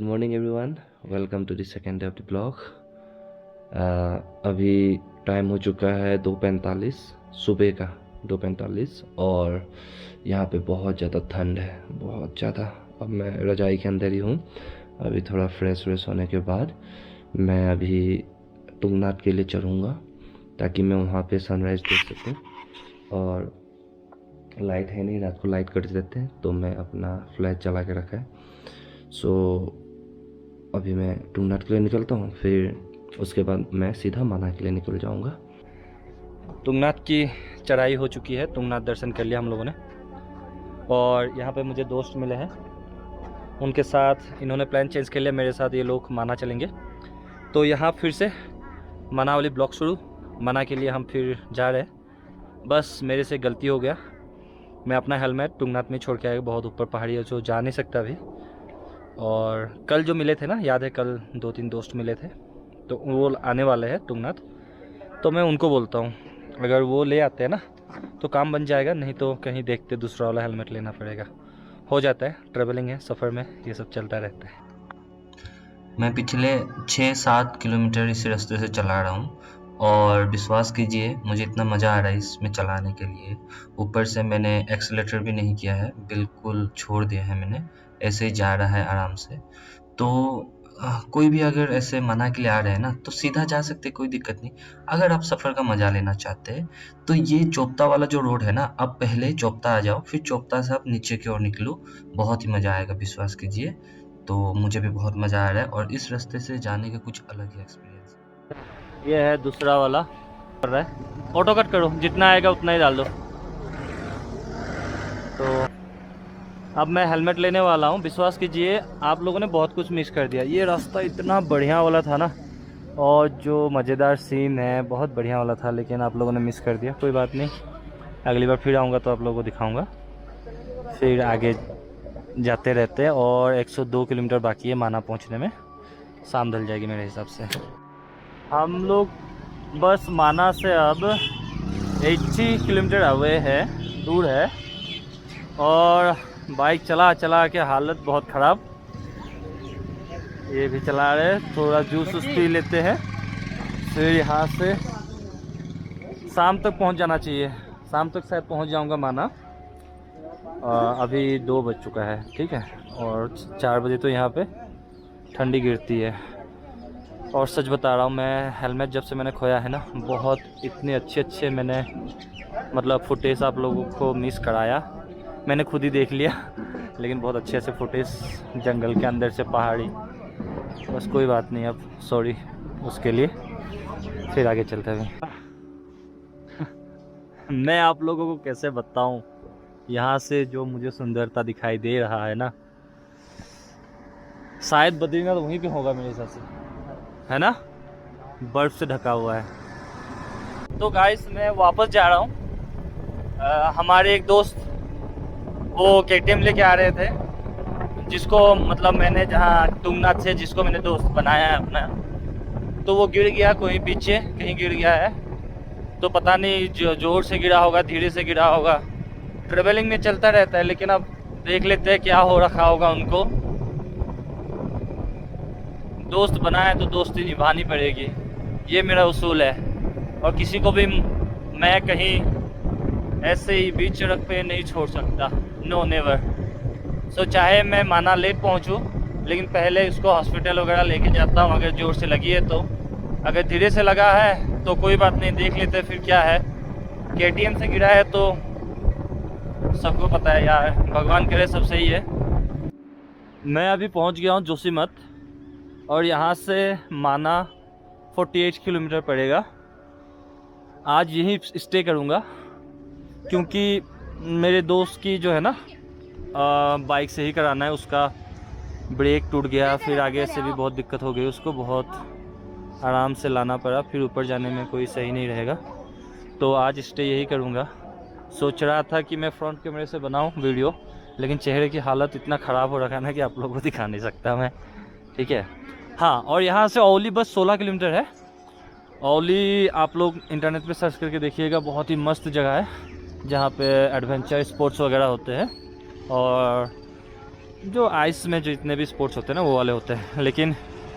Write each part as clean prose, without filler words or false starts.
Morning everyone, welcome to the second day of the blog. अभी time हो चुका है 2:45 सुबह का 2:45 और यहाँ पे बहुत ज़्यादा ठंड है, बहुत ज़्यादा। अब मैं रज़ाई के अंदर ही हूँ। अभी थोड़ा फ्रेश होने के बाद मैं अभी तुंगनाथ के लिए चलूँगा ताकि मैं वहाँ पे सनराइज़ देख सकूँ। और लाइट है नहीं, रात को लाइट कट देते हैं, तो मैं अपना फ्लैश जला के रखा है। सो अभी मैं तुंगनाथ के लिए निकलता हूँ, फिर उसके बाद मैं सीधा माना के लिए निकल जाऊँगा। तुंगनाथ की चढ़ाई हो चुकी है, तुंगनाथ दर्शन कर लिया हम लोगों ने। और यहाँ पे मुझे दोस्त मिले हैं, उनके साथ इन्होंने प्लान चेंज कर लिया, मेरे साथ ये लोग माना चलेंगे। तो यहाँ फिर से माना वाली ब्लॉक शुरू। माना के लिए हम फिर जा रहे हैं। बस मेरे से गलती हो गया, मैं अपना हेलमेट तुंगनाथ में छोड़ के आया। बहुत ऊपर पहाड़ी है जो जा नहीं सकता अभी। और कल जो मिले थे ना, याद है कल 2-3 दोस्त मिले थे, तो वो आने वाले हैं तुंगनाथ। तो मैं उनको बोलता हूँ अगर वो ले आते हैं ना तो काम बन जाएगा, नहीं तो कहीं देखते दूसरा वाला हेलमेट लेना पड़ेगा। हो जाता है, ट्रैवलिंग है, सफ़र में ये सब चलता रहता है। मैं पिछले 6-7 किलोमीटर इसी रास्ते से चला रहा हूँ और विश्वास कीजिए मुझे इतना मज़ा आ रहा है इसमें चलाने के लिए। ऊपर से मैंने एक्सीलेटर भी नहीं किया है, बिल्कुल छोड़ दिया है मैंने, ऐसे ही जा रहा है आराम से। तो कोई भी अगर ऐसे मना के लिए आ रहे हैं ना तो सीधा जा सकते, कोई दिक्कत नहीं। अगर आप सफ़र का मज़ा लेना चाहते हैं तो ये चोपता वाला जो रोड है ना, आप पहले चोपता आ जाओ, फिर चोपता से आप नीचे की ओर निकलो, बहुत ही मज़ा आएगा, विश्वास कीजिए। तो मुझे भी बहुत मज़ा आ रहा है और इस रास्ते से जाने का कुछ अलग ही एक्सपीरियंस है। ये है दूसरा वाला कर रहा है, ऑटो कट करो, जितना आएगा उतना ही डाल दो। तो अब मैं हेलमेट लेने वाला हूँ। विश्वास कीजिए आप लोगों ने बहुत कुछ मिस कर दिया। ये रास्ता इतना बढ़िया वाला था ना, और जो मज़ेदार सीन है बहुत बढ़िया वाला था, लेकिन आप लोगों ने मिस कर दिया। कोई बात नहीं, अगली बार फिर आऊँगा तो आप लोगों को दिखाऊँगा। फिर आगे जाते रहते हैं और 102 किलोमीटर बाकी है माना पहुँचने में। शाम ढल जाएगी मेरे हिसाब से। हम लोग बस माना से अब 80 किलोमीटर अवे है, दूर है। और बाइक चला चला के हालत बहुत ख़राब। ये भी चला रहे, थोड़ा जूस पी लेते हैं, फिर यहाँ से शाम तक पहुँच जाना चाहिए। शाम तक शायद पहुँच जाऊँगा माना। अभी 2 बज चुका है, ठीक है, और 4 बजे तो यहाँ पे ठंडी गिरती है। और सच बता रहा हूँ, मैं हेलमेट जब से मैंने खोया है ना, बहुत इतने अच्छे मैंने मतलब फुटेज आप लोगों को मिस कराया। मैंने खुद ही देख लिया, लेकिन बहुत अच्छे से फुटेज जंगल के अंदर से, पहाड़ी। बस कोई बात नहीं, अब सॉरी उसके लिए। फिर आगे चलते हैं। मैं आप लोगों को कैसे बताऊं, यहाँ से जो मुझे सुंदरता दिखाई दे रहा है ना, शायद बद्रीनाथ वहीं पे होगा मेरे हिसाब से, है ना, बर्फ़ से ढका हुआ है। तो गाइस मैं वापस जा रहा हूँ। हमारे एक दोस्त वो KTM लेके आ रहे थे, जिसको मतलब मैंने जहाँ तुंगनाथ से जिसको मैंने दोस्त बनाया है अपना, तो वो गिर गया कोई पीछे कहीं गिर गया है। तो पता नहीं जोर से गिरा होगा, धीरे से गिरा होगा। ट्रेवलिंग में चलता रहता है, लेकिन अब देख लेते हैं क्या हो रखा होगा उनको। दोस्त बनाया तो दोस्ती निभानी पड़ेगी, ये मेरा उसूल है। और किसी को भी मैं कहीं ऐसे ही बीच सड़क पे नहीं छोड़ सकता, नो नेवर। सो चाहे मैं माना लेट पहुंचूं, लेकिन पहले उसको हॉस्पिटल वगैरह लेके जाता हूं अगर जोर से लगी है तो। अगर धीरे से लगा है तो कोई बात नहीं, देख लेते फिर क्या है। KTM से गिरा है तो सबको पता है यार, भगवान करे सब सही है। मैं अभी पहुंच गया हूं जोशीमठ, और यहाँ से माना 48 किलोमीटर पड़ेगा। आज यहीं स्टे करूँगा, क्योंकि मेरे दोस्त की जो है ना बाइक से ही कराना है, उसका ब्रेक टूट गया, फिर आगे से भी बहुत दिक्कत हो गई उसको, बहुत आराम से लाना पड़ा, फिर ऊपर जाने में कोई सही नहीं रहेगा। तो आज स्टे यही करूँगा। सोच रहा था कि मैं फ्रंट कैमरे से बनाऊँ वीडियो, लेकिन चेहरे की हालत इतना ख़राब हो रखा है ना कि आप लोगों को दिखा नहीं सकता मैं, ठीक है। हाँ, और यहाँ से औली बस 16 किलोमीटर है। औली आप लोग इंटरनेट पे सर्च करके देखिएगा, बहुत ही मस्त जगह है, जहाँ पे एडवेंचर स्पोर्ट्स वगैरह होते हैं। और जो आइस में जो जितने भी स्पोर्ट्स होते हैं ना वो वाले होते हैं, लेकिन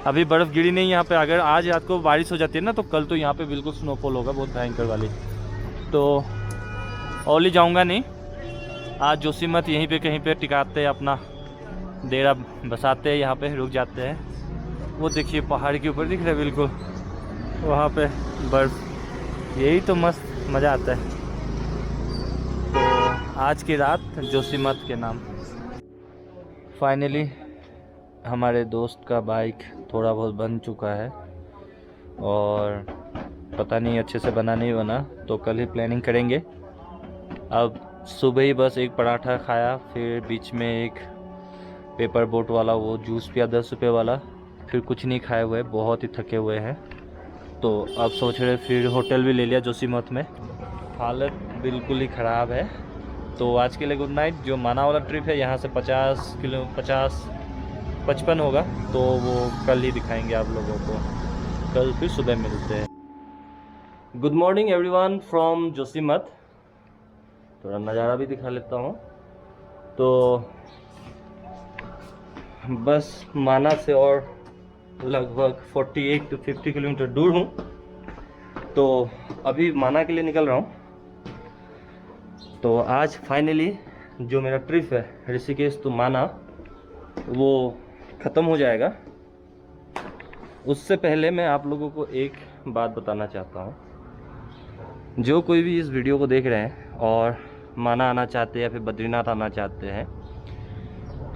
अभी बर्फ़ गिरी नहीं यहाँ पे। अगर आज रात को बारिश हो जाती है ना तो कल तो यहाँ पे बिल्कुल स्नोफॉल होगा, बहुत भयंकर वाली। तो ओली जाऊँगा नहीं आज, जोशीमठ यहीं पे कहीं पे टिकाते हैं, अपना डेरा बसाते हैं, यहाँ पे रुक जाते हैं। वो देखिए पहाड़ के ऊपर दिख रहा है बिल्कुल, वहाँ पे बर्फ़, यही तो मस्त मज़ा आता है। तो आज की रात जोशीमठ के नाम। फाइनली हमारे दोस्त का बाइक थोड़ा बहुत बन चुका है, और पता नहीं अच्छे से बना नहीं बना, तो कल ही प्लानिंग करेंगे। अब सुबह ही बस एक पराठा खाया, फिर बीच में एक पेपर बोट वाला वो जूस पिया 10 रुपये वाला, फिर कुछ नहीं खाए हुए, बहुत ही थके हुए हैं। तो अब सोच रहे फिर होटल भी ले लिया जोशीमठ में। हालत बिल्कुल ही ख़राब है। तो आज के लिए गुड नाइट। जो माना वाला ट्रिप है यहाँ से 55 होगा, तो वो कल ही दिखाएंगे आप लोगों को। कल फिर सुबह मिलते हैं। Good morning everyone from Joshimath. थोड़ा नज़ारा भी दिखा लेता हूँ। तो बस माना से और लगभग 48 to 50 किलोमीटर दूर हूँ। तो अभी माना के लिए निकल रहा हूँ। तो आज फाइनली जो मेरा ट्रिप है ऋषिकेश टू माना वो ख़त्म हो जाएगा। उससे पहले मैं आप लोगों को एक बात बताना चाहता हूँ। जो कोई भी इस वीडियो को देख रहे हैं और माना आना चाहते हैं या फिर बद्रीनाथ आना चाहते हैं,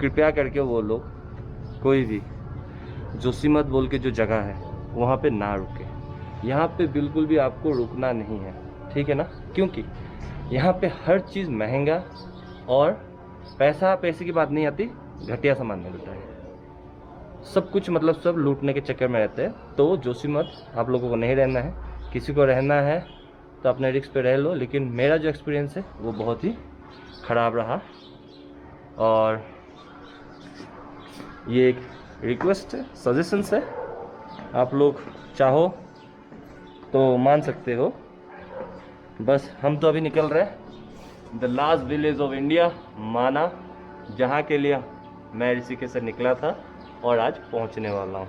कृपया करके वो लोग कोई भी जोशीमठ बोल के जो जगह है वहाँ पे ना रुके। यहाँ पे बिल्कुल भी आपको रुकना नहीं है, ठीक है ना? क्योंकि यहाँ पे हर चीज़ महंगा, और पैसे की बात नहीं आती, घटिया सामान मिलता है। सब कुछ मतलब सब लूटने के चक्कर में रहते हैं। तो जोशीमठ आप लोगों को नहीं रहना है। किसी को रहना है तो अपने रिस्क पे रह लो, लेकिन मेरा जो एक्सपीरियंस है वो बहुत ही ख़राब रहा। और ये एक रिक्वेस्ट है, सजेशंस है, आप लोग चाहो तो मान सकते हो। बस हम तो अभी निकल रहे हैं the last village of India, माना, जहाँ के लिए मैं ऋषिकेश से निकला था और आज पहुँचने वाला हूँ।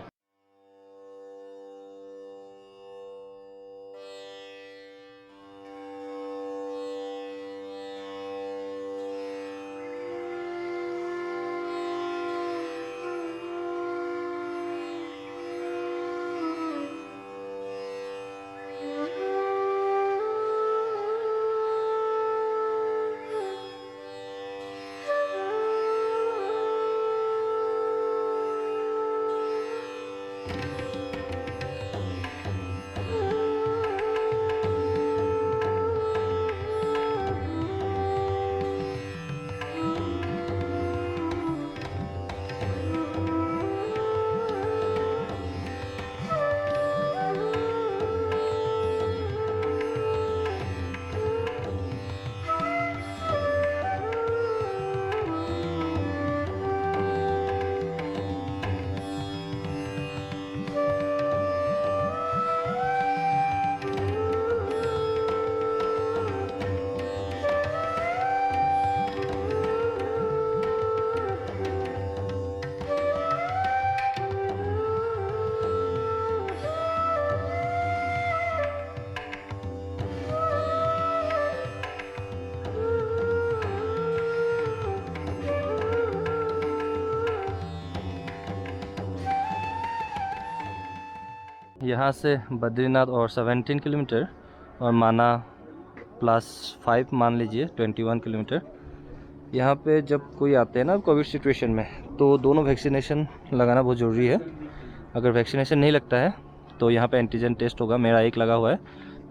यहाँ से बद्रीनाथ और 17 किलोमीटर, और माना +5 मान लीजिए 21 किलोमीटर। यहाँ पे जब कोई आते हैं ना कोविड सिचुएशन में, तो दोनों वैक्सीनेशन लगाना बहुत ज़रूरी है। अगर वैक्सीनेशन नहीं लगता है तो यहाँ पे एंटीजन टेस्ट होगा। मेरा एक लगा हुआ है,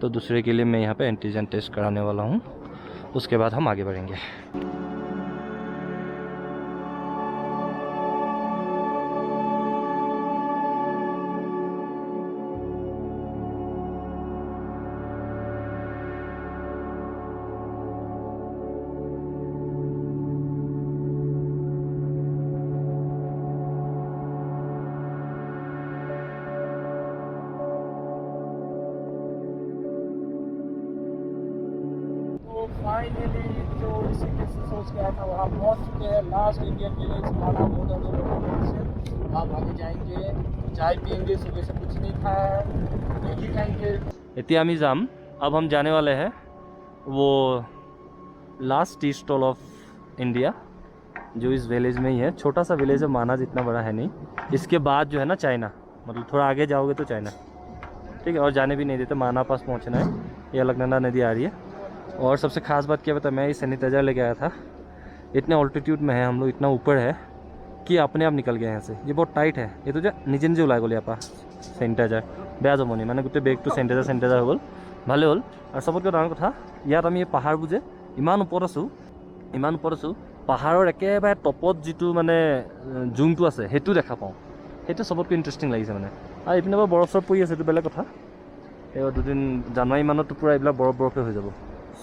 तो दूसरे के लिए मैं यहाँ पे एंटीजन टेस्ट कराने वाला हूँ। उसके बाद हम आगे बढ़ेंगे। चाय ले लें, तो इसीलिए से सोच के आया था। वहाँ पहुँच चुके हैं, लास्ट इंडियन विलेज माना बॉर्डर से। आप आगे जाएंगे, चाय पियेंगे, सुबह से कुछ नहीं खाया है, मैगी खाएंगे। এতিয়া আমি যাম। अब हम जाने वाले हैं वो last tea stall of India, जो इस विलेज में ही है। छोटा सा विलेज है, माना जितना बड़ा है नहीं। इसके बाद जो है ना चाइना, मतलब थोड़ा आगे जाओगे तो चाइना, ठीक है। और जाने भी नहीं देते, माना पास पहुंचना है। ये अलकनंदा नदी आ रही है। और सबसे खास बात क्या पता, मैं ये सैनिटाइजर लेके आया था। इतने ऑल्टीट्यूड में है हम लोग, इतना ऊपर है कि अपने आप निकल गए यहाँ से। ये बहुत टाइट है। ये तो जो निजे निजे ওলাই গ'ল ইয়াৰ চেনিটাইজাৰ বেয়া যাব নি, মানে গোটেই বেগটো চেনিটাইজাৰ হৈ গ'ল। ভালে হ'ল। আৰু চবতকৈ ডাঙৰ কথা, ইয়াত আমি এই পাহাৰবোৰ যে ইমান ওপৰত আছোঁ, পাহাৰৰ একেবাৰে টপত যিটো মানে জুমটো আছে সেইটো দেখা পাওঁ। সেইটো চবতকৈ ইণ্টাৰেষ্টিং লাগিছে মানে। আৰু এইপিনে বাৰু বৰফ চৰফ পৰি আছে, এইটো বেলেগ কথা। এই দুদিন জানুৱাৰী মানততো পূৰা এইবিলাক বৰফে হৈ যাব।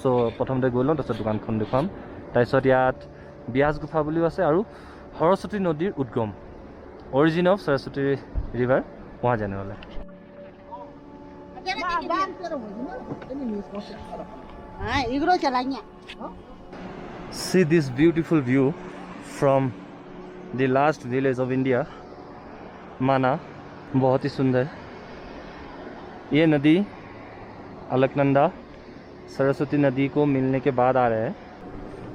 চ' প্ৰথমতে গৈ লওঁ, তাৰপিছত দোকানখন দেখুৱাম। তাৰপিছত ইয়াত ব্যাস গুফা বুলিও আছে, আৰু सरस्वती नदीर उद्गम, ओरिजिन ऑफ सरस्वती रिवर, वहाँ जाने वाला है। See this beautiful view from the last village of India, माना। बहुत ही सुंदर। ये नदी अलकनंदा सरस्वती नदी को मिलने के बाद आ रहे हैं।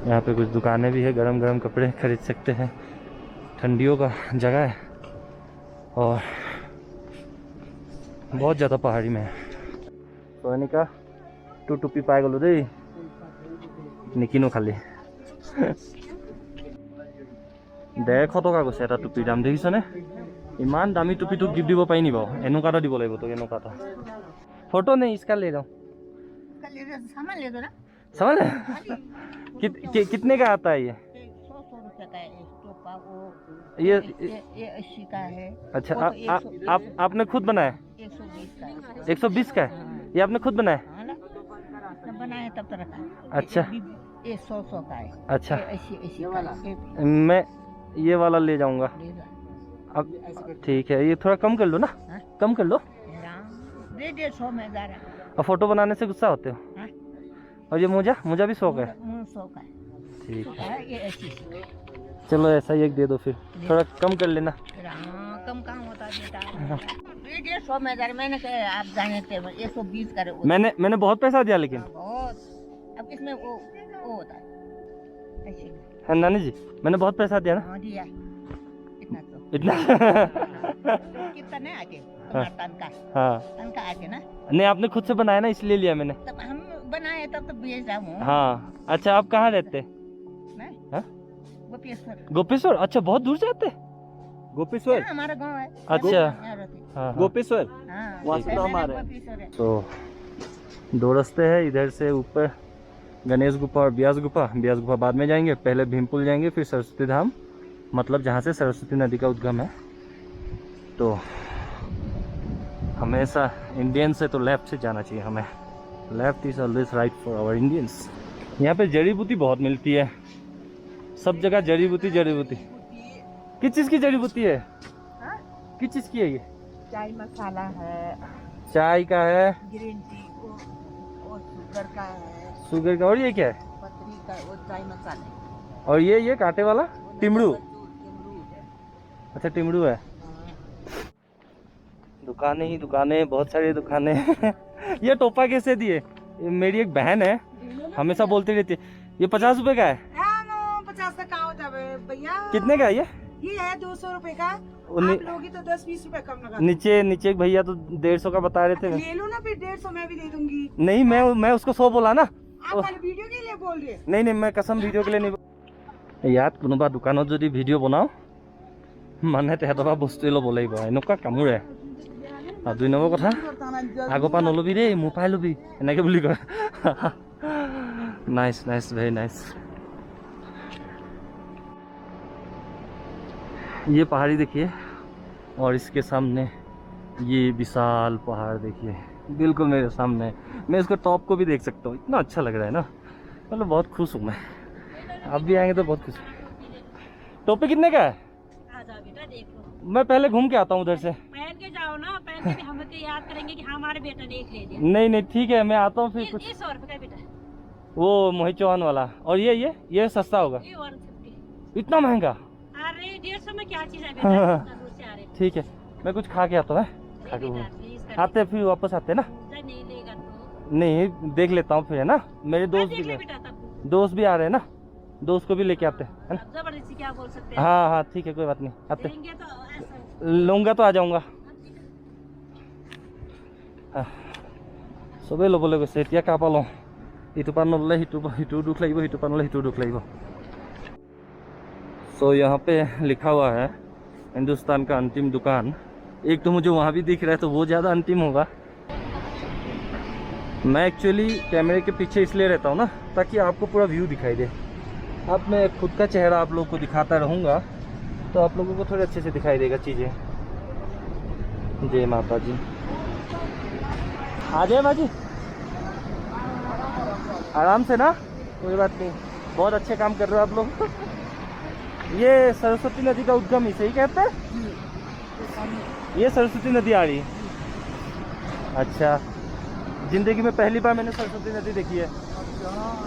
यहाँ पे कुछ दुकानें भी है, गरम गरम कपड़े खरीद सकते हैं। ठंडियों का जगह है और बहुत ज़्यादा पहाड़ी में है। सोनिका टू टुपी पाई गलो दे निकिनो खाली 150 টকা কৈছে এটা টুপিৰ দাম। দেখিছনে ইমান দামী টুপিটো গিফ্ট দিব পাৰি নি বাৰু? এনেকুৱা এটা দিব লাগিব তো, এনেকুৱা এটা। फोटो नहीं, इसका ले जाओ। सामान ले दो ना। समझ कितने का आता है ये? 100 रुपए का है एक टोपा। वो ये 80 का है। अच्छा, वो तो आपने खुद बनाया? 120 का है। 120 का है? ये आपने खुद बनाया? हाँ ना, जब बनाए तब तरह का। अच्छा। ये 100 का है। अच्छा, 80 वाला मैं ये वाला ले जाऊंगा अब। ठीक है, ये थोड़ा कम कर लो ना। हाँ? कम कर लो। 150 में जा रहा। और फोटो बनाने से गुस्सा होते हो? हाँ? और ये मोजा भी 100 का है? 100 का है। ठीक है, ये 80। चलो ऐसा ही एक दे दो फिर, थोड़ा कम कर लेना। हाँ, कम कहाँ होता बेटा। 150 में जा रहा। मैंने कहा आप जाने थे 120 करे। मैंने बहुत पैसा दिया लेकिन। बहुत। अब इसमें वो होता है ऐसे। हाँ नानी जी, मैंने बहुत पैसा दिया ना। हाँ दिया इतना तो। इतना कितना नहीं आके हाँ। तनका हाँ आके ना। नहीं, आपने खुद से बनाया ना, इसलिए लिया मैंने। तब हम बनाए तब तो भेज रहा हूँ। हाँ अच्छा, आप कहाँ रहते? मैं हाँ? गोपेश्वर। गोपेश्वर? अच्छा, बहुत दूर से आते? गोपेश्वर, हाँ, हमारा गांव है। अच्छा। यहाँ रहते। हाँ, गोपेश्वर हाँ, वहाँ से मेरा हम आ रहे हैं। गोपेश्वर है। तो 2 रास्ते हैं। इधर से ऊपर गणेश गुफा और ब्यास गुफा बाद में जाएंगे। पहले भीमपुल जाएंगे, फिर सरस्वती धाम, मतलब जहाँ से सरस्वती नदी का उद्गम है। तो हमेशा इंडियन से तो लेफ्ट से जाना चाहिए हमें। Left is always right for our Indians. यहाँ पे जड़ी बूटी बहुत मिलती है, सब जगह जड़ी बूटी। किस चीज़ की जड़ी बूटी है? हाँ? किस चीज़ की है ये? चाय मसाला है, चाय का है, ग्रीन टी और शुगर का है, शुगर का। और ये क्या है? पत्री का और चाय मसाला। और ये कांटे वाला टिमड़ू? टिमरू है। अच्छा, टिमड़ू है। दुकानें ही दुकानें, बहुत सारी दुकानें ये टोपा कैसे दिए? मेरी एक बहन है, हमेशा बोलती रहती है ये 50 रुपए का है। 50 का कहाँ होता है भैया? कितने का है ये? ये है 200 रुपए का। नि- आप लोगी तो 10-20 रुपए कम लगा। नीचे एक भैया तो 150 का बता रहे थे। ले लो ना, फिर 150 मैं भी दे दूंगी। नहीं, मैं उसको 100 बोला ना। आप कल वीडियो के लिए बोल रहे? नहीं, मैं कसम वीडियो के लिए नहीं। यात कोनोबा दुकाনত যদি ভিডিও বনাও মানে তেহেতৰ পৰা বস্তুৱে ল'ব লাগিব, এনেকুৱা কামোৰে। আৰু 2 নম্বৰ কথা, আগৰ পৰা নলবি দেই, মোৰ পৰাই ল'বি, এনেকৈ বুলি কয়। Nice, very nice. ये पहाड़ी देखिए, और इसके सामने ये विशाल पहाड़ देखिए, बिल्कुल मेरे सामने। मैं इसको टॉप को भी देख सकता हूँ, इतना अच्छा लग रहा है ना, मतलब बहुत खुश हूँ मैं। आप भी आएंगे तो बहुत खुश। टोपी कितने का है? आजा बेटा देख लो, मैं पहले घूम के आता हूँ उधर से। पहन के जाओ ना, पहन के भी हम तो याद करेंगे कि हमारे बेटा ने एक ले लिया। नहीं ठीक है, मैं आता हूँ फिर कुछ। ये 100 रुपए का बेटा। वो मोहित चौहान वाला। और ये सस्ता होगा, ये 150। इतना महंगा? अरे 150 में क्या चीज है हाँ, बेटा, हाँ। इतना दूर से आ रहे। ठीक है, मैं कुछ खा के आता हूँ, खा के आते फिर वापस आते ना। नहीं लेगा तो नहीं देख लेता हूँ फिर, है ना। मेरे दोस्त देख ले भी बेटा, तब दोस्त भी आ रहे हैं ना, दोस्त को भी लेके आते हैं, है ना। जबरदस्ती क्या बोल सकते हैं। हाँ हाँ ठीक है, कोई बात नहीं, आते देंगे तो ऐसा लूँगा तो आ जाऊँगा। চবেই ল'বলৈ গৈছে, এতিয়া কাৰ পৰা লওঁ? ইটোৰ পৰা নল'লে সিটোৰ দুখ লাগিব, সিটোৰ পৰা নল'লে সিটোৰ দুখ লাগিব। सो यहाँ पे लिखा हुआ है हिंदुस्तान का अंतिम दुकान। एक तो मुझे वहाँ भी दिख रहा है, तो वो ज़्यादा अंतिम होगा। मैं एक्चुअली कैमरे के पीछे इसलिए रहता हूँ ना, ताकि आपको पूरा व्यू दिखाई दे। अब मैं खुद का चेहरा आप लोगों को दिखाता रहूँगा, तो आप लोगों को थोड़े अच्छे से दिखाई देगा चीज़ें। जय माता जी। आ जाए बाजी, आराम से ना, कोई बात नहीं, बहुत अच्छे काम कर रहे हो आप लोग। ये सरस्वती नदी का उद्गम ही सही कहते हैं? ये सरस्वती नदी आ रही है। अच्छा, जिंदगी में पहली बार मैंने सरस्वती नदी देखी है।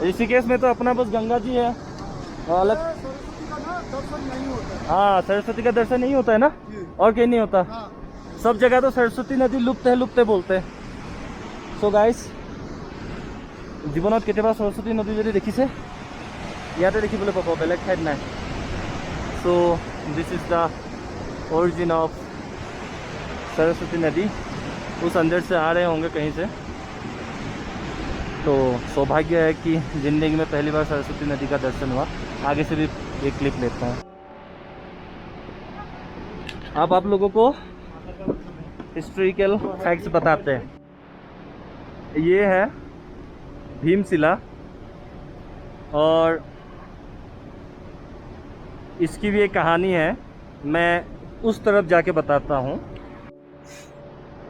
ऋषिकेश में तो अपना बस गंगा जी है और अलग। हाँ, सरस्वती का दर्शन नहीं होता है ना, और कहीं नहीं होता। सब जगह तो सरस्वती नदी लुप्त है बोलते हैं। सो गाइस, जीवনত केতিয়াবা सरस्वती नदी যদি দেখিছে, ইয়াতে দেখিবলৈ পাব, বেলেগ ঠাইত নাই। सो this is the origin of Saraswati नदी। उस अंदर से आ रहे होंगे कहीं से। तो सौभाग्य है कि ज़िंदगी में पहली बार सरस्वती नदी का दर्शन हुआ। आगे से भी एक क्लिप लेता हूँ। अब आप लोगों को हिस्ट्रिकल फैक्ट्स बताते हैं। ये है भीमशिला, और इसकी भी एक कहानी है। मैं उस तरफ जाके बताता हूँ।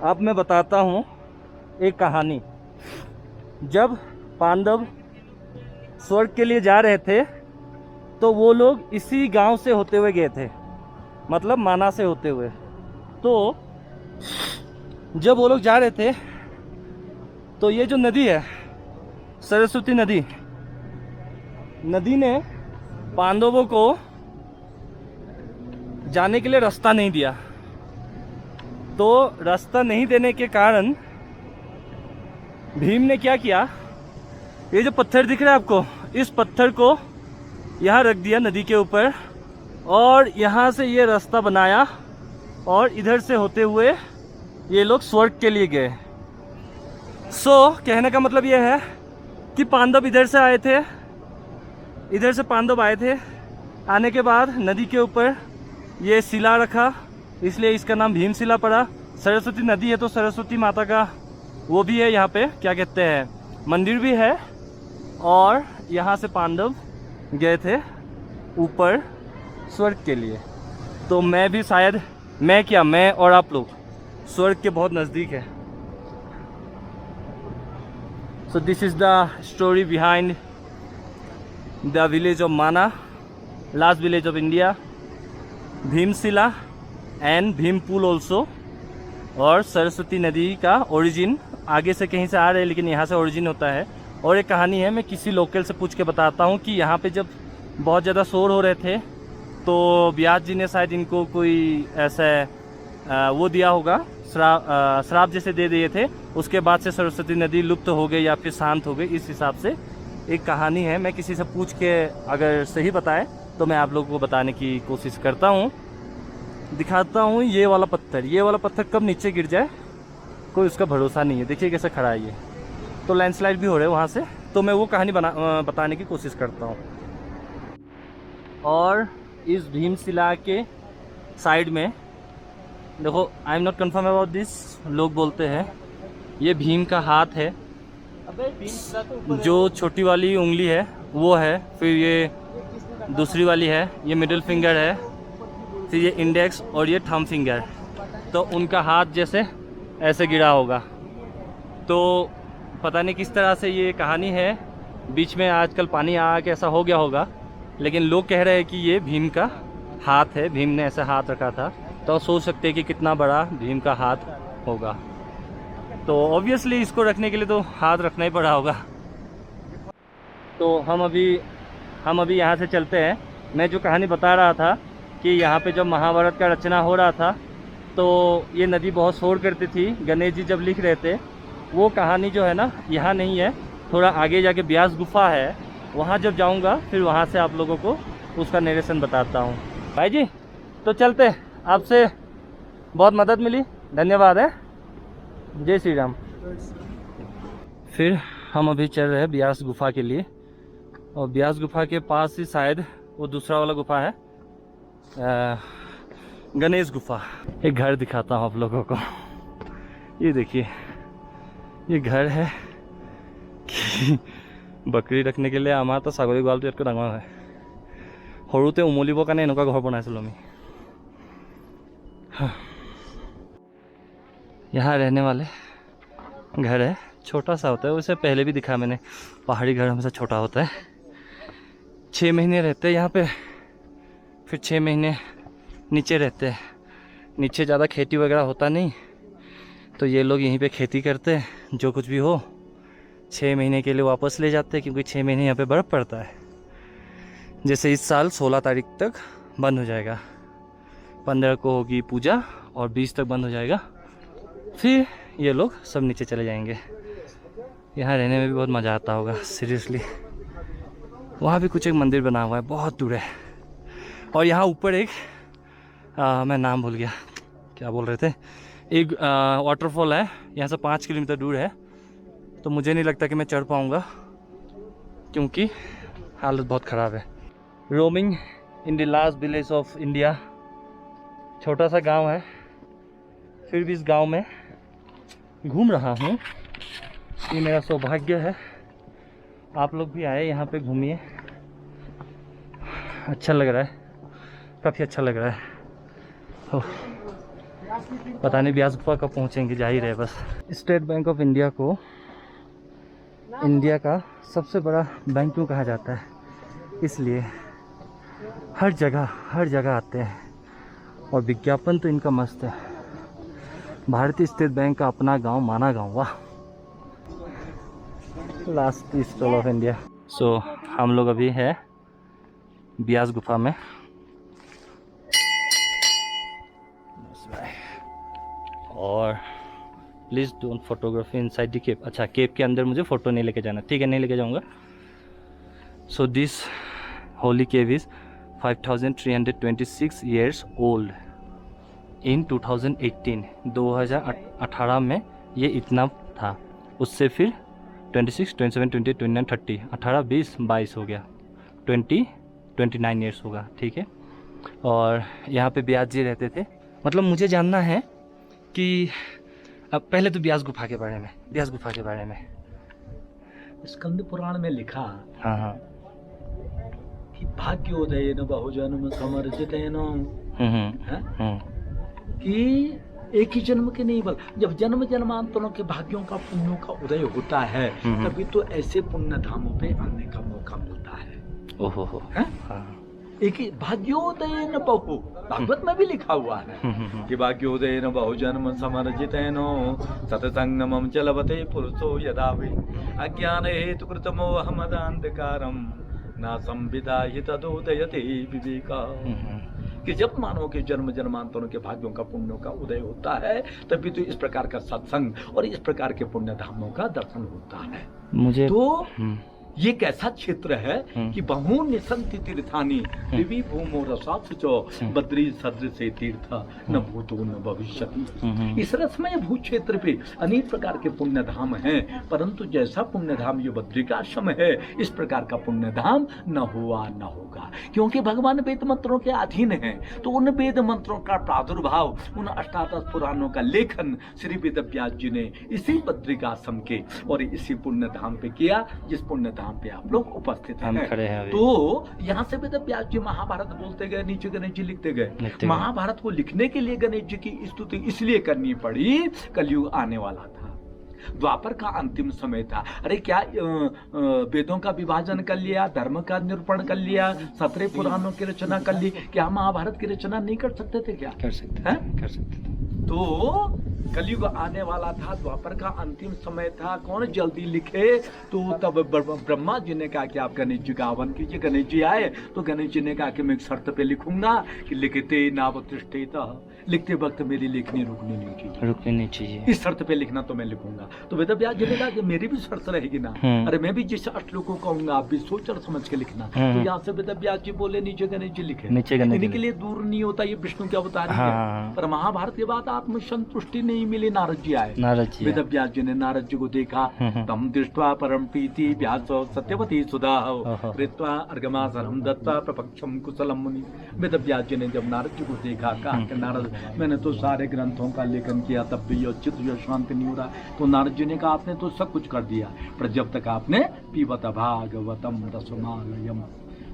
अब मैं बताता हूँ एक कहानी। जब पांडव स्वर्ग के लिए जा रहे थे, तो वो लोग इसी गांव से होते हुए गए थे, मतलब माना से होते हुए। तो जब वो लोग जा रहे थे, तो ये जो नदी है, सरस्वती नदी, नदी ने पांडवों को जाने के लिए रास्ता नहीं दिया। तो रास्ता नहीं देने के कारण भीम ने क्या किया, ये जो पत्थर दिख रहा है आपको, इस पत्थर को यहाँ रख दिया नदी के ऊपर, और यहाँ से ये रास्ता बनाया, और इधर से होते हुए ये लोग स्वर्ग के लिए गए। सो कहने का मतलब ये है कि पांडव इधर से आए थे, इधर से पांडव आए थे। आने के बाद नदी के ऊपर ये शिला रखा, इसलिए इसका नाम भीमशिला पड़ा। सरस्वती नदी है तो सरस्वती माता का वो भी है, यहाँ पे क्या कहते हैं, मंदिर भी है। और यहाँ से पांडव गए थे ऊपर स्वर्ग के लिए। तो मैं भी शायद, मैं और आप लोग स्वर्ग के बहुत नज़दीक है। So this is the story behind the village of Mana, last village of India, Bhimshila and Bhimpul also. और सरस्वती नदी का ओरिजिन आगे से कहीं से आ रहे हैं, लेकिन यहाँ से ओरिजिन होता है। और एक कहानी है, मैं किसी लोकल से पूछ के बताता हूँ कि यहाँ पे जब बहुत ज़्यादा शोर हो रहे थे, तो व्यास जी ने शायद इनको कोई ऐसा वो दिया होगा, श्राप जैसे दे दिए थे। उसके बाद से सरस्वती नदी लुप्त हो गई या फिर शांत हो गई, इस हिसाब से एक कहानी है। मैं किसी से पूछ के अगर सही बताए तो मैं आप लोगों को बताने की कोशिश करता हूँ। दिखाता हूँ ये वाला पत्थर कब नीचे गिर जाए कोई उसका भरोसा नहीं है। देखिए कैसे खड़ा है ये, तो लैंडस्लाइड भी हो रहे हैं वहाँ से। तो मैं वो कहानी बताने की कोशिश करता हूँ। और इस भीमशिला के साइड में देखो, I am not confirm about this, लोग बोलते हैं ये भीम का हाथ है, जो छोटी वाली उंगली है वो है, फिर ये दूसरी वाली है, ये मिडिल फिंगर है, फिर ये इंडेक्स और ये थंब फिंगर। तो उनका हाथ जैसे ऐसे गिरा होगा। तो पता नहीं किस तरह से ये कहानी है, बीच में आजकल पानी आ के ऐसा हो गया होगा, लेकिन लोग कह रहे हैं कि ये भीम का हाथ है, भीम ने ऐसा हाथ रखा था। तो सोच सकते हैं कि कितना बड़ा भीम का हाथ होगा। तो ऑब्वियसली इसको रखने के लिए तो हाथ रखना ही पड़ा होगा। तो हम अभी यहाँ से चलते हैं। मैं जो कहानी बता रहा था कि यहाँ पे जब महाभारत का रचना हो रहा था तो ये नदी बहुत शोर करती थी, गणेश जी जब लिख रहे थे। वो कहानी जो है ना यहाँ नहीं है, थोड़ा आगे जाके ब्यास गुफा है, वहाँ जब जाऊँगा फिर वहाँ से आप लोगों को उसका नरेशन बताता हूँ। भाई जी तो चलते, आपसे बहुत मदद मिली, धन्यवाद है। जय श्री राम। फिर हम अभी चल रहे हैं ब्यास गुफा के लिए, और ब्यास गुफा के पास ही शायद वो दूसरा वाला गुफा है, गणेश गुफा। एक घर दिखाता हूँ आप लोगों को। ये देखिए, ये घर है कि बकरी रखने के लिए आमार तो ছাগলী গঁৰালটো ইয়াতকৈ ডাঙৰ হয়। সৰুতে উমলিবৰ কাৰণে এনেকুৱা ঘৰ বনাইছিলোঁ আমি। यहाँ रहने वाले घर है, छोटा सा होता है, उसे पहले भी दिखा मैंने। पहाड़ी घर हमेशा छोटा होता है। 6 महीने रहते हैं यहाँ पे, फिर 6 महीने नीचे रहते हैं। नीचे ज़्यादा खेती वगैरह होता नहीं, तो ये लोग यहीं पे खेती करते हैं, जो कुछ भी हो 6 महीने के लिए वापस ले जाते हैं, क्योंकि 6 महीने यहाँ पे बर्फ़ पड़ता है। जैसे इस साल 16 तारीख तक बंद हो जाएगा, 15 को होगी पूजा और 20 तक बंद हो जाएगा। फिर ये लोग सब नीचे चले जाएंगे। यहाँ रहने में भी बहुत मज़ा आता होगा सीरियसली। वहाँ भी कुछ एक मंदिर बना हुआ है, बहुत दूर है। और यहाँ ऊपर एक मैं नाम भूल गया, क्या बोल रहे थे, एक वाटरफॉल है, यहाँ से 5 किलोमीटर दूर है। तो मुझे नहीं लगता कि मैं चढ़ पाऊँगा, क्योंकि हालत बहुत ख़राब है। Roaming in the last village of India. छोटा सा गांव है, फिर भी इस गांव में घूम रहा हूँ। ये मेरा सौभाग्य है। आप लोग भी आए यहाँ पे, घूमिए, अच्छा लग रहा है, काफ़ी अच्छा लग रहा है। पता नहीं ब्यास गुफा कब पहुँचेंगे, जा ही रहे बस। स्टेट बैंक ऑफ इंडिया को इंडिया का सबसे बड़ा बैंक क्यों कहा जाता है? इसलिए हर जगह आते हैं, और विज्ञापन तो इनका मस्त है। भारतीय स्टेट बैंक का अपना गांव माना गांव, वाह। Last tea stall of India. So हम लोग अभी है ब्यास गुफा में। और please don't photography inside the cave. अच्छा, केव के अंदर मुझे फ़ोटो नहीं लेके जाना, ठीक है, नहीं लेके जाऊँगा। So this Holi cave is 5326 years old in 2018 में ये इतना था। उससे फिर 26, 27, 28, 29, 30, 18, 20, 22 हो गया, 29 ईयर्स होगा, ठीक है। और यहाँ पे ब्यास जी रहते थे। मतलब मुझे जानना है कि अब पहले तो ब्यास गुफा के बारे में, स्कंद पुराण में लिखा, हाँ, कि भाग्योदय न बहुजन्म समर्जितेन, कि एक ही जन्म के नहीं, बल जब जन्म जन्मांतरों के भाग्यों का पुण्यों का उदय होता है, तभी तो ऐसे पुण्य धामों पे आने का मौका मिलता है। ओहो हो, हाँ। एक ही भाग्योदय न बहु, भागवत में भी लिखा हुआ है कि भाग्योदय न बहुजन्म समर्जितेनो सतसंगमम चलवते पुरुषो यदा वे अज्ञान हेतु कृतमोहमदान्धकारम न संविदाहि तदोदयते विवेका। कि जब मानव के जन्म जन्मांतरों के भाग्यों का पुण्यों का उदय होता है, तभी तो इस प्रकार का सत्संग और इस प्रकार के पुण्य धामों का दर्शन होता है। मुझे तो ये कैसा क्षेत्र है कि बहून्य संति तीर्थानि दिवि भूमो रसासुचो बद्री सदृश तीर्थ न भूतो न भविष्यति। इस रसमय भू क्षेत्र पे अनेक प्रकार के पुण्य धाम हैं, परंतु जैसा पुण्य धाम ये बद्रिकाश्रम है, इस प्रकार का पुण्य धाम न हुआ न होगा, क्योंकि भगवान वेद मंत्रों के अधीन है। तो उन वेद मंत्रों का प्रादुर्भाव, उन 18 पुराणों का लेखन श्री वेद व्यास जी ने इसी बद्रिकाश्रम के और इसी पुण्य धाम पे किया, जिस पुण्य धाम पे आप लोग उपस्थित हैं। खड़े हैं। तो यहाँ से वेद व्यास जी महाभारत बोलते गए, नीचे गणेश जी लिखते गए। महाभारत को लिखने के लिए गणेश जी की स्तुति इसलिए करनी पड़ी, कलयुग आने वाला था, द्वापर का अंतिम समय था। अरे क्या वेदों का विभाजन कर लिया, धर्म का निरूपण कर लिया, 17 पुराणों की रचना कर ली, क्या महाभारत की रचना नहीं कर सकते थे? क्या कर सकते हैं? कर सकते थे। तो कलयुग आने वाला था, द्वापर का अंतिम समय था, कौन जल्दी लिखे। तो तब ब्रह्मा जी ने कहा कि आप गणेश जी का आह्वान कीजिए। गणेश जी आए तो गणेश जी ने कहा कि मैं एक शर्त पे लिखूंगा कि लिखते नावतिष्ठेता, लिखते वक्त मेरी लेखनी रुकनी नहीं चाहिए, रुकनी नहीं चाहिए। इस शर्त पे लिखना तो मैं लिखूंगा। तो वेद व्यास जी ने कहा कि मेरी भी शर्त रहेगी ना, अरे मैं भी जिस श्लोक को कहूंगा आप भी सोच और समझ के लिखना। तो यहाँ से वेद व्यास जी बोले नीचे गणेश जी लिखे। नीचे गणेश जी इन्हीं के लिए दूर नहीं होता, ये विष्णु के अवतार है। पर महाभारत के बाद आत्मसंतुष्टि नहीं मिली, नारद जी आए। नारद जी वेद व्यास जी ने नारद जी को देखा, तम दृष्ट्वा परम प्रीति व्यास सत्यवती सुधा कृत्वा अर्घमासनं दत्त्वा प्रपक्षम कुशलम मुनि। वेद व्यास जी ने जब नारद जी को देखा, कहा कि नारद मैंने तो सारे ग्रंथों का लेखन किया, तब भी यो चित्त जो शांति नहीं हो रहा। तो नारद जी ने कहा आपने तो सब कुछ कर दिया, पर जब तक आपने पीबत भागवतम रसमालयम,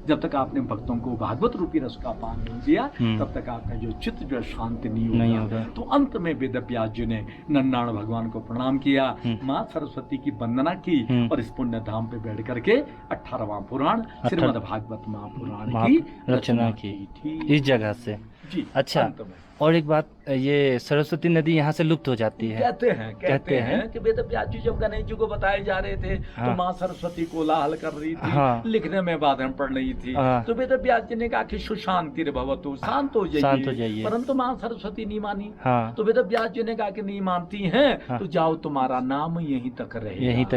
जब तक आपने भक्तों को भागवत रूपी रस का पान नहीं दिया, तब तक आपका जो चित्त जो शांति नहीं होगा। तो अंत में वेद व्यास जी ने नन्नारायण भगवान को प्रणाम किया, माँ सरस्वती की वंदना की और इस पुण्य धाम पे बैठ करके 18वां पुराण श्रीमद् भागवत महापुराण की रचना की थी इस जगह से। जी। अच्छा, अंत में और एक बात, ये सरस्वती नदी यहाँ से लुप्त हो जाती है। कहते हैं कि वेद व्यास जी जब गणेश जी को बताए जा रहे थे तो माँ सरस्वती कोलाहल कर रही थी, लिखने में बाधा पड़ रही थी। तो वेद व्यास जी ने कहा कि सुशांति भवतु, शांत हो जाइए, परंतु माँ सरस्वती नहीं मानी। तो वेद व्यास जी ने कहा कि नहीं मानती हैं तो जाओ, तुम्हारा नाम यहीं तक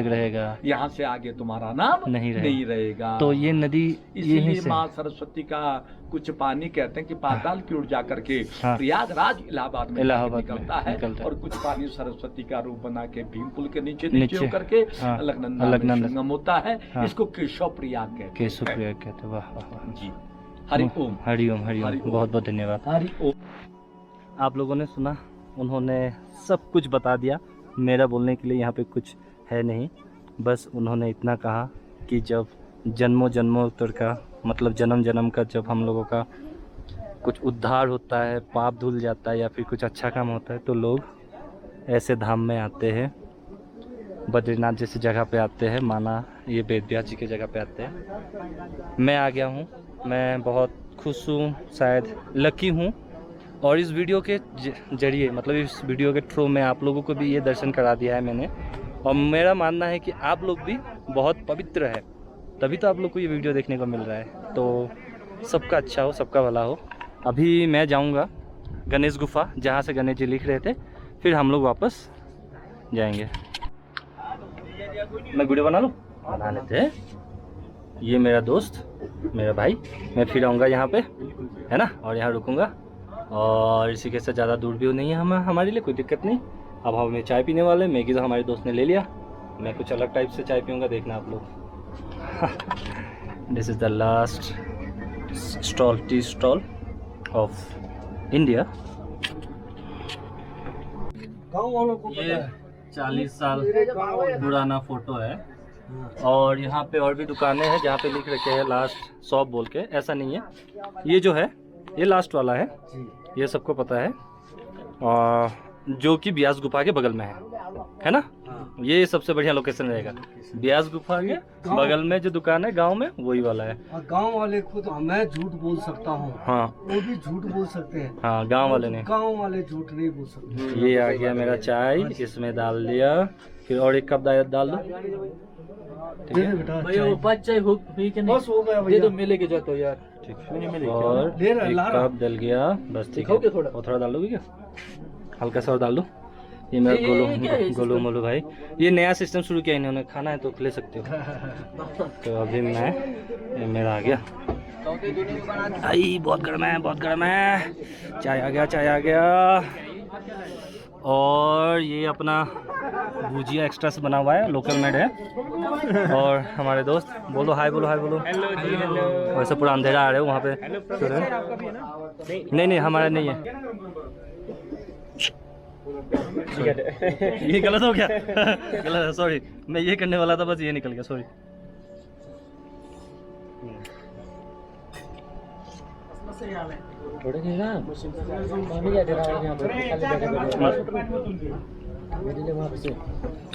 रहेगा, यहाँ से आगे तुम्हारा नाम नहीं रहेगा। तो ये नदी इसीलिए माँ सरस्वती का कुछ पानी कहते हैं कि पाताल की ओर जाकर के प्रयागराज इलाहाबाद में निकलता है, और कुछ पानी सरस्वती का रूप बना के भीम पुल के नीचे होकर के अलकनंदा में संगम होता है। इसको केशव प्रयाग कहते हैं। वाह जी। हरि ओम, हरि ओम, हरि ओम। बहुत बहुत धन्यवाद। हरि ओम। आप लोगों ने सुना, उन्होंने सब कुछ बता दिया। मेरा बोलने के लिए यहाँ पे कुछ है नहीं, बस उन्होंने इतना कहा कि जब जन्मोत्तर का मतलब जन्म जन्म का जब हम लोगों का कुछ उद्धार होता है, पाप धुल जाता है या फिर कुछ अच्छा काम होता है, तो लोग ऐसे धाम में आते हैं, बद्रीनाथ जैसी जगह पे आते हैं, माना ये वेद व्यास जी की जगह पे आते हैं। मैं आ गया हूँ, मैं बहुत खुश हूँ, शायद लकी हूँ, और इस वीडियो के जरिए मतलब इस वीडियो के थ्रू में आप लोगों को भी ये दर्शन करा दिया है मैंने। और मेरा मानना है कि आप लोग भी बहुत पवित्र है, तभी तो आप लोग को ये वीडियो देखने को मिल रहा है। तो सबका अच्छा हो, सबका भला हो। अभी मैं जाऊंगा गणेश गुफा, जहाँ से गणेश जी लिख रहे थे, फिर हम लोग वापस जाएंगे। मैं वीडियो बना लूँ? बना लेते हैं। ये मेरा दोस्त, मेरा भाई, मैं फिर आऊँगा यहाँ पे, है ना, और यहाँ रुकूँगा। और इसी के साथ ज़्यादा दूर भी नहीं है हमारे लिए, कोई दिक्कत नहीं। अब हमें चाय पीने वाले, मैगी तो हमारे दोस्त ने ले लिया, मैं कुछ अलग टाइप से चाय पीऊँगा, देखना आप लोग। This is the last tea stall of India. ये 40 साल पुराना फोटो है, और यहाँ पे और भी दुकानें हैं जहाँ पे लिख रखे हैं लास्ट शॉप बोल के। ऐसा नहीं है, ये जो है ये लास्ट वाला है, ये सबको पता है, और जो कि ब्यास गुफा के बगल में है ना। ये सबसे बढ़िया लोकेशन रहेगा, ब्यास गुफा के बगल में जो दुकान है गांव में, वही वाला है। और गांव वाले खुद मैं झूठ बोल सकता हूँ, हाँ वो भी झूठ बोल सकते हैं। हाँ, गांव वाले ने, गांव वाले झूठ नहीं बोल सकते। ये आ गया मेरा चाय, इसमें डाल दिया, फिर और एक कप डाल दो। भैया वो बच जाए, बस हो गया भैया, तो मिलेगी जातो यार। और एक कप डल गया, बस ठीक है। थोड़ा डाल दोगे क्या? हल्का सा और डाल दो। ये मेरा गोलू मोलू भाई, ये नया सिस्टम शुरू किया इन्होंने, खाना है तो ले सकते हो। तो अभी ये मेरा आ गया। आई बहुत गर्म है, बहुत गर्म है। चाय आ गया। और ये अपना भुजिया एक्स्ट्रा से बना हुआ है, लोकल मेड है। और हमारे दोस्त, बोलो हाय, बोलो। हेलो जी, हेलो। वैसे पूरा अंधेरा आ रहा है वहाँ पे। नहीं हमारा नहीं है। ये गलत हो गया। गलत है, सॉरी। मैं ये करने वाला था, बस ये निकल गया, सॉरी।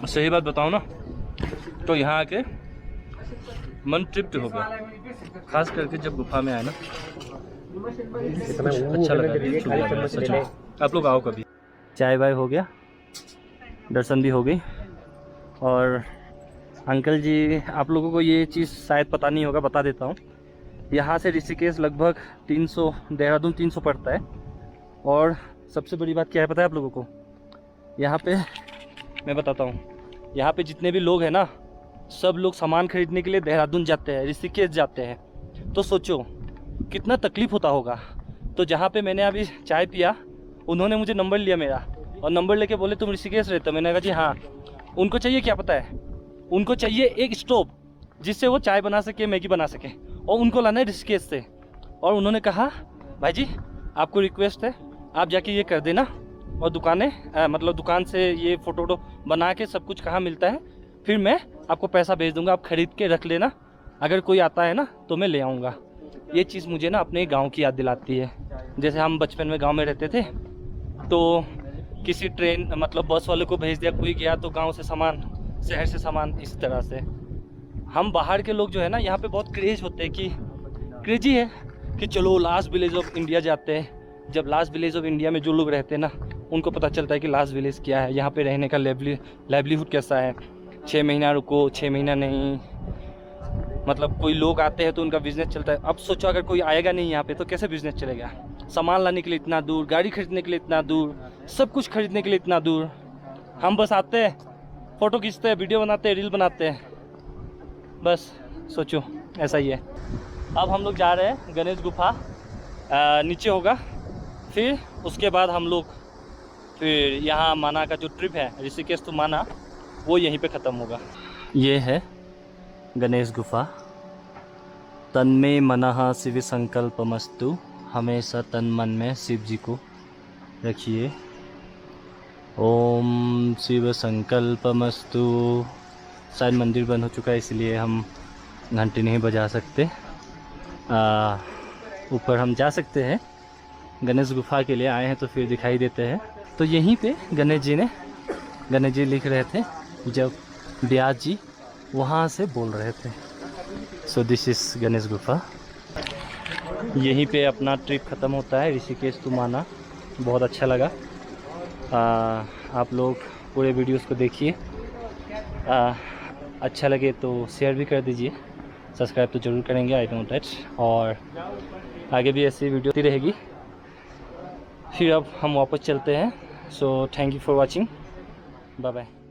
सही बात बताऊँ ना, तो यहाँ आके मन तृप्त हो गया, खास करके जब गुफा में आए ना, अच्छा लगा। आप लोग आओ कभी। चाय वाय हो गया, दर्शन भी हो गई। और अंकल जी, आप लोगों को ये चीज़ शायद पता नहीं होगा, बता देता हूँ। यहाँ से ऋषिकेश लगभग 300, देहरादून 300 पड़ता है। और सबसे बड़ी बात क्या है पता है आप लोगों को? यहाँ पे मैं बताता हूँ, यहाँ पे जितने भी लोग हैं ना, सब लोग सामान खरीदने के लिए देहरादून जाते हैं, ऋषिकेश जाते हैं। तो सोचो कितना तकलीफ़ होता होगा। तो जहाँ पे मैंने अभी चाय पिया, उन्होंने मुझे नंबर लिया मेरा, और नंबर लेके बोले तुम ऋषिकेश रहते हो? मैंने कहा जी हाँ। उनको चाहिए क्या पता है? उनको चाहिए एक स्टोव जिससे वो चाय बना सके, मैगी बना सके, और उनको लाना है ऋषिकेश से। और उन्होंने कहा भाई जी आपको रिक्वेस्ट है, आप जाके ये कर देना, और मतलब दुकान से ये फ़ोटो बना के सब कुछ कहाँ मिलता है, फिर मैं आपको पैसा भेज दूंगा, आप ख़रीद के रख लेना, अगर कोई आता है ना तो मैं ले आऊँगा। ये चीज़ मुझे ना अपने गांव की याद दिलाती है। जैसे हम बचपन में गांव में रहते थे, तो किसी ट्रेन मतलब बस वाले को भेज दिया, कोई गया तो गांव से सामान, शहर से सामान, इस तरह से। हम बाहर के लोग जो है ना, यहाँ पे बहुत क्रेज होते हैं, कि क्रेजी है कि चलो लास्ट विलेज ऑफ इंडिया जाते हैं। जब लास्ट विलेज ऑफ इंडिया में जो लोग रहते हैं ना, उनको पता चलता है कि लास्ट विलेज क्या है, यहाँ पे रहने का लाइवलीहुड कैसा है। 6 महीना रुको, 6 महीना नहीं, मतलब कोई लोग आते हैं तो उनका बिज़नेस चलता है। अब सोचो अगर कोई आएगा नहीं यहाँ पे तो कैसे बिज़नेस चलेगा? सामान लाने के लिए इतना दूर, गाड़ी खरीदने के लिए इतना दूर, सब कुछ खरीदने के लिए इतना दूर। हम बस आते हैं, फ़ोटो खींचते हैं, वीडियो बनाते हैं, रील बनाते हैं, बस सोचो ऐसा ही है। अब हम लोग जा रहे हैं गणेश गुफा, नीचे होगा, फिर उसके बाद हम लोग फिर यहाँ माना का जो ट्रिप है ऋषिकेश टू माना, वो यहीं पे ख़त्म होगा। ये है गणेश गुफा। तन्मे मनः शिव संकल्पमस्तु, हमेशा तन मन में शिव जी को रखिए। ओम शिव संकल्पमस्तु। शायद मंदिर बंद हो चुका है इसलिए हम घंटी नहीं बजा सकते। ऊपर हम जा सकते हैं, गणेश गुफा के लिए आए हैं तो फिर दिखाई देते हैं। तो यहीं पे गणेश जी लिख रहे थे जब व्यास जी वहाँ से बोल रहे थे। सो दिस इज़ गणेश गुफा। यहीं पे अपना ट्रिप ख़त्म होता है, ऋषिकेश टू माना। बहुत अच्छा लगा। आप लोग पूरे वीडियोस को देखिए, अच्छा लगे तो शेयर भी कर दीजिए, सब्सक्राइब तो ज़रूर करेंगे, आई नो दैट। और आगे भी ऐसी वीडियो होती रहेगी। फिर अब हम वापस चलते हैं। So thank you for watching, bye bye.